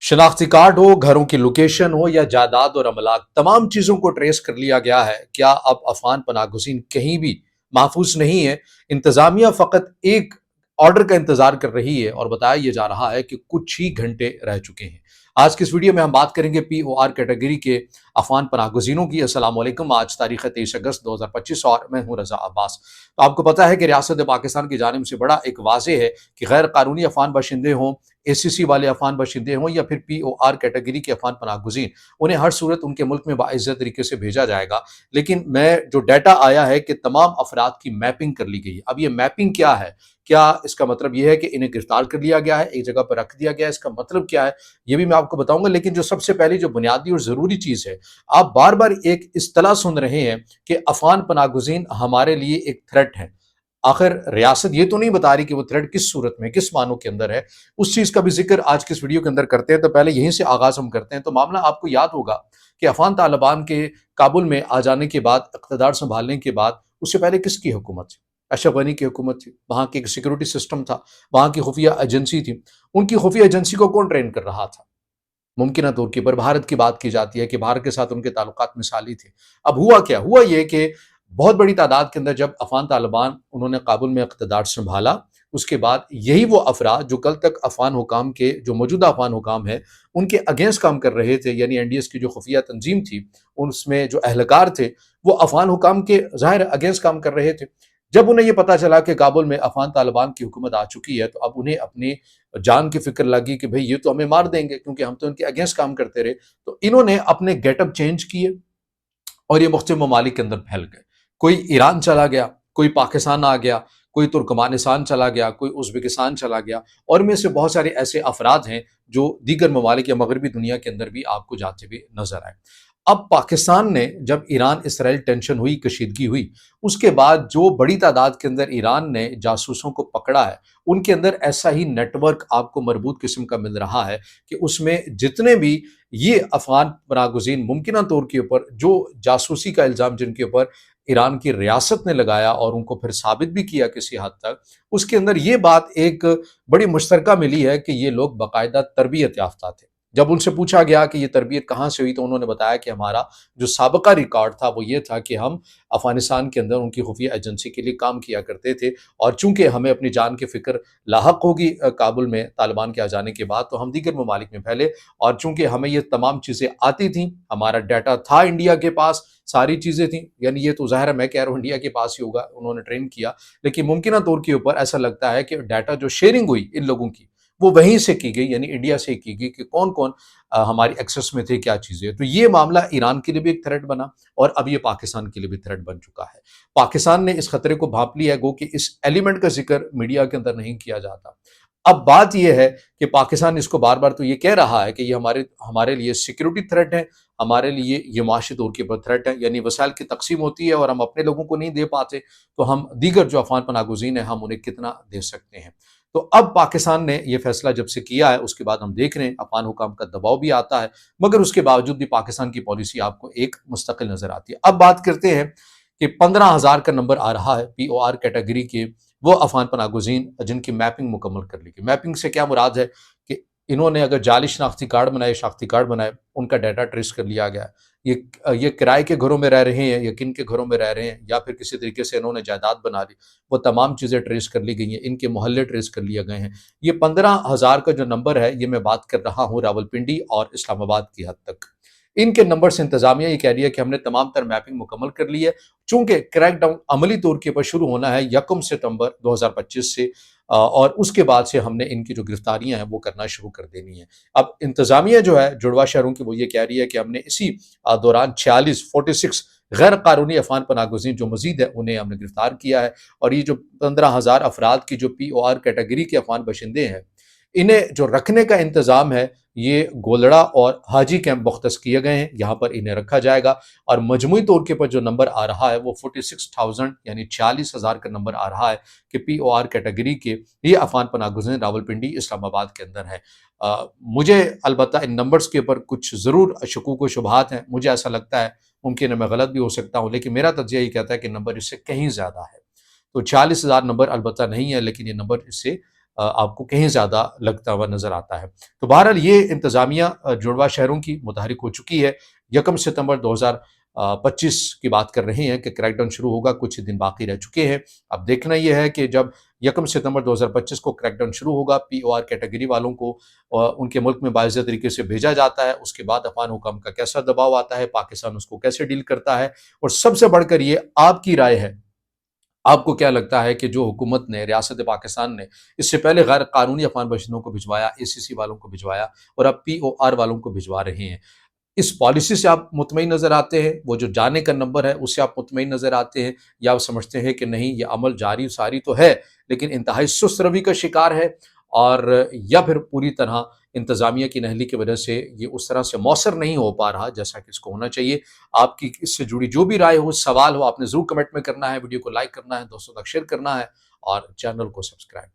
शनाख्ती card हो, घरों की लोकेशन हो या जायदाद और अमलाक, तमाम चीज़ों को ट्रेस कर लिया गया है। क्या अब अफगान पनाहगज़ीन कहीं भी महफूज नहीं है? इंतज़ामिया फ़कत एक ऑर्डर का इंतज़ार कर रही है और बताया यह जा रहा है कि कुछ ही घंटे रह चुके हैं। आज की इस वीडियो में हम बात करेंगे POR कैटेगरी के अफगान पनाहगज़ीनों की। अस्सलाम वालेकुम। आज तारीख़ है 23 अगस्त 2025 और मैं हूँ रज़ा अब्बास। तो आपको पता है कि रियासत पाकिस्तान की जानिब से बड़ा एक वाज़ेह है कि गैर कानूनी अफगान बाशिंदे हों, ACC वाले अफगान बाशिंदे हों या फिर POR कैटेगरी के अफगान पनाहगज़ीन, उन्हें हर सूरत उनके मुल्क में बाइज़्ज़त तरीके से भेजा जाएगा। लेकिन मैं जो डाटा आया है कि तमाम अफराद की मैपिंग कर ली गई है। अब ये मैपिंग क्या है? क्या इसका मतलब ये है कि इन्हें गिरफ्तार कर लिया गया है, एक जगह पर रख दिया गया है? इसका मतलब क्या है? ये भी मैं आपको बताऊँगा। लेकिन जो सबसे पहली जो बुनियादी और ज़रूरी चीज़ है, आप बार-बार एक इस्तिलाह सुन रहे हैं कि अफगान पनाहगज़ीन हमारे लिए एक थ्रेट है। आखिर रियासत ये तो नहीं बता रही कि वो थ्रेट किस सूरत में, किस मानों के अंदर है। उस चीज़ का भी ज़िक्र आज की इस वीडियो के अंदर करते हैं। तो पहले यहीं से आगाज़ हम करते हैं। तो मामला आपको याद होगा कि अफ़गान तालिबान के काबुल में आ जाने के बाद, इक़्तिदार सँभालने के बाद, उससे पहले किसकी हुकूमत थी? अशरफ गनी की हुकूमत थी। वहाँ की एक सिक्योरिटी सिस्टम था, वहाँ की खुफिया एजेंसी थी। उनकी खुफिया एजेंसी को कौन ट्रेन कर रहा था? मुमकिन तौर के ऊपर भारत की बात की जाती है कि भारत के साथ उनके ताल्लुकात मिसाली थे। अब हुआ क्या? हुआ ये कि बहुत बड़ी तादाद के अंदर जब अफ़गान तालिबान उन्होंने काबुल में इक़्तिदार सँभाला, उसके बाद यही वो अफ़राद जो कल तक अफ़गान हुकाम के, जो मौजूदा अफ़गान हुकाम हैं, उनके अगेंस्ट काम कर रहे थे, यानी NDS की जो खुफिया तंज़ीम थी, उसमें जो एहलकार थे, वो अफ़गान हुकाम के ज़ाहिर है अगेंस्ट काम कर रहे थे। जब उन्हें ये पता चला कि काबुल में अफ़गान तालिबान की हुकूमत आ चुकी है, तो अब उन्हें अपनी जान की फ़िक्र लगी कि भई ये तो हमें मार देंगे, क्योंकि हम तो इनके अगेंस्ट काम करते रहे। तो इन्होंने अपने गेटअप चेंज किए और ये मुख्तलिफ ममालिक के अंदर फैल गए। कोई ईरान चला गया, कोई पाकिस्तान आ गया, कोई तुर्कमानिस्तान चला गया, कोई उज़्बेकिस्तान चला गया, और इनमें से बहुत सारे ऐसे अफ़राद हैं जो दीगर ममालिक या मगरबी दुनिया के अंदर भी आपको जाते हुए नज़र आए। अब पाकिस्तान ने, जब ईरान इसराइल टेंशन हुई, कशीदगी हुई, उसके बाद जो बड़ी तादाद के अंदर ईरान ने जासूसों को पकड़ा है, उनके अंदर ऐसा ही नेटवर्क आपको मरबूत किस्म का मिल रहा है कि उसमें जितने भी ये अफ़गान पनाहगज़ीन मुमकिना तौर के ऊपर जो जासूसी का इल्ज़ाम जिनके ऊपर ईरान की रियासत ने लगाया और उनको फिर साबित भी किया किसी हद तक, उसके अंदर ये बात एक बड़ी मुश्तरका मिली है कि ये लोग बाकायदा तरबियत याफ्ता थे। जब उनसे पूछा गया कि ये तरबियत कहाँ से हुई, तो उन्होंने बताया कि हमारा जो साबिक़ा रिकॉर्ड था वो ये था कि हम अफ़गानिस्तान के अंदर उनकी खुफिया एजेंसी के लिए काम किया करते थे, और चूँकि हमें अपनी जान की फ़िक्र लाहक होगी काबुल में तालिबान के आ जाने के बाद, तो हम दीगर ममालिक में फैले, और चूँकि हमें ये तमाम चीज़ें आती थीं, हमारा डाटा था इंडिया के पास, सारी चीज़ें थीं, यानी ये तो ज़ाहिर है मैं कह रहा हूँ इंडिया के पास ही होगा, उन्होंने ट्रेन किया। लेकिन मुमकिना तौर के ऊपर ऐसा लगता है कि डाटा जो शेयरिंग हुई इन लोगों की, वो वहीं से की गई, यानी इंडिया से की गई कि कौन-कौन हमारी एक्सेस में थे, क्या चीज़ें। तो ये मामला ईरान के लिए भी एक थ्रेट बना और अब ये पाकिस्तान के लिए भी थ्रेट बन चुका है। पाकिस्तान ने इस खतरे को भांप लिया है, गो कि इस एलिमेंट का ज़िक्र मीडिया के अंदर नहीं किया जाता। अब बात ये है कि पाकिस्तान इसको बार-बार तो ये कह रहा है कि ये हमारे हमारे लिए सिक्योरिटी थ्रेट है, हमारे लिए ये माशी तौर के ऊपर थ्रेट है, यानी वसाइल की तक़सीम होती है और हम अपने लोगों को नहीं दे पाते, तो हम दीगर जो अफ़गान पनाहगज़ीन हैं, हम उन्हें कितना दे सकते हैं। तो अब पाकिस्तान ने ये फैसला जब से किया है, उसके बाद हम देख रहे हैं अफ़गान हुकाम का दबाव भी आता है, मगर उसके बावजूद भी पाकिस्तान की पॉलिसी आपको एक मुस्तकिल नज़र आती है। अब बात करते हैं कि 15,000 का नंबर आ रहा है POR कैटेगरी के वो अफ़गान पनाहगज़ीन जिनकी मैपिंग मुकम्मल कर ली गई। मैपिंग से क्या मुराद है कि इन्होंने अगर जाली शनाख्ती कार्ड बनाए, शनाख्ती कार्ड बनाए, उनका डाटा ट्रेस कर लिया गया है। ये किराए के घरों में रह रहे हैं या किन के घरों में रह रहे हैं, या फिर किसी तरीके से इन्होंने जायदाद बना ली, वो तमाम चीज़ें ट्रेस कर ली गई हैं, इनके मोहल्ले ट्रेस कर लिए गए हैं। ये 15,000 का जो नंबर है, ये मैं बात कर रहा हूँ रावलपिंडी और इस्लामाबाद की हद तक। इनके नंबर से इंतज़ामिया ये कह रही है कि हमने तमाम तर मैपिंग मुकम्मल कर ली है। चूँकि क्रैकडाउन अमली तौर के ऊपर शुरू होना है 1 सितंबर 2025 से, और उसके बाद से हमने इनकी जो गिरफ्तारियाँ हैं वो करना शुरू कर देनी है। अब इंतज़ामिया जो है जुड़वा शहरों की, वो ये कह रही है कि हमने इसी दौरान 46 गैर कानूनी अफ़गान पनाहगज़ीन जो मज़ीद है उन्हें हमने गिरफ्तार किया है, और ये जो 15,000 अफ़राद की जो POR कैटेगरी के अफ़गान बशिंदे हैं, इन्हें जो रखने का इंतज़ाम है, ये गोलड़ा और हाजी कैंप मुख्तस किए गए हैं, यहाँ पर इन्हें रखा जाएगा, और मजमूई तौर के ऊपर जो नंबर आ रहा है वो 46,000 यानी 40,000 का नंबर आ रहा है कि POR कैटेगरी के ये अफ़गान पनाहगज़ीन रावलपिंडी, इस्लामाबाद के अंदर हैं। मुझे अलबत्ता इन नंबर्स के ऊपर कुछ ज़रूर शकूक व शुबहात हैं। मुझे ऐसा लगता है, मुमकिन है मैं गलत भी हो सकता हूँ, लेकिन मेरा तज्ज़िया ये कहता है कि नंबर इससे कहीं ज़्यादा है। तो 40,000 नंबर अलबत्ता नहीं है, लेकिन ये नंबर इससे آپ کو کہیں زیادہ لگتا ہوا نظر آتا ہے۔ تو بہرحال یہ انتظامیہ جڑواں شہروں کی متحرک ہو چکی ہے۔ 1 ستمبر 2025 کی بات کر رہے ہیں کہ کریک ڈاؤن شروع ہوگا، کچھ دن باقی رہ چکے ہیں۔ اب دیکھنا یہ ہے کہ جب 1 ستمبر 2025 کو کریک ڈاؤن شروع ہوگا، POR کیٹیگری والوں کو ان کے ملک میں باضابطہ طریقے سے بھیجا جاتا ہے، اس کے بعد افغان حکام کا کیسا دباؤ آتا ہے، پاکستان اس کو کیسے ڈیل کرتا ہے، اور سب سے بڑھ کر یہ آپ کی رائے ہے۔ آپ کو کیا لگتا ہے کہ جو حکومت نے، ریاست پاکستان نے اس سے پہلے غیر قانونی افغان باشندوں کو بھجوایا، ACC والوں کو بھجوایا اور اب POR والوں کو بھجوا رہے ہیں، اس پالیسی سے آپ مطمئن نظر آتے ہیں؟ وہ جو جانے کا نمبر ہے اس سے آپ مطمئن نظر آتے ہیں، یا آپ سمجھتے ہیں کہ نہیں یہ عمل جاری ساری تو ہے لیکن انتہائی سست روی کا شکار ہے، اور یا پھر پوری طرح انتظامیہ کی نااہلی کی وجہ سے یہ اس طرح سے مؤثر نہیں ہو پا رہا جیسا کہ اس کو ہونا چاہیے؟ آپ کی اس سے جڑی جو بھی رائے ہو، سوال ہو، آپ نے ضرور کمنٹ میں کرنا ہے، ویڈیو کو لائک کرنا ہے، دوستوں تک شیئر کرنا ہے، اور چینل کو سبسکرائب